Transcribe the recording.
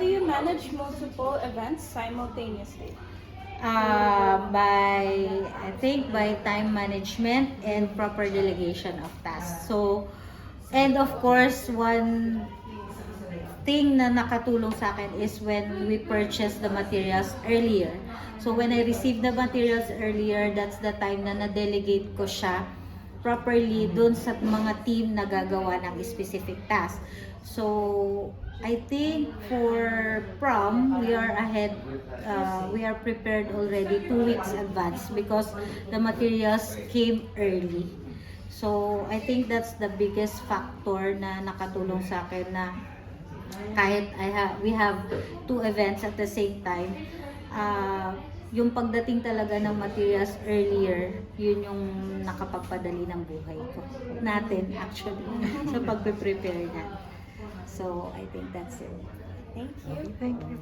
do you manage multiple events simultaneously? I think by time management and proper delegation of tasks. So, and of course, one thing na nakatulong sa akin is when we purchase the materials earlier. So when I receive the materials earlier, that's the time na na-delegate ko siya properly dun sa mga team na gagawa ng specific task. So I think for prom, we are ahead, we are prepared already 2 weeks advance because the materials came early. So I think that's the biggest factor na nakatulong sa akin na kahit we have 2 events at the same time, yung pagdating talaga ng materials earlier, yun yung nakapagpadali ng buhay ko. Natin actually, sa pagpe-prepare na. So, I think that's it. Thank you. Thank you.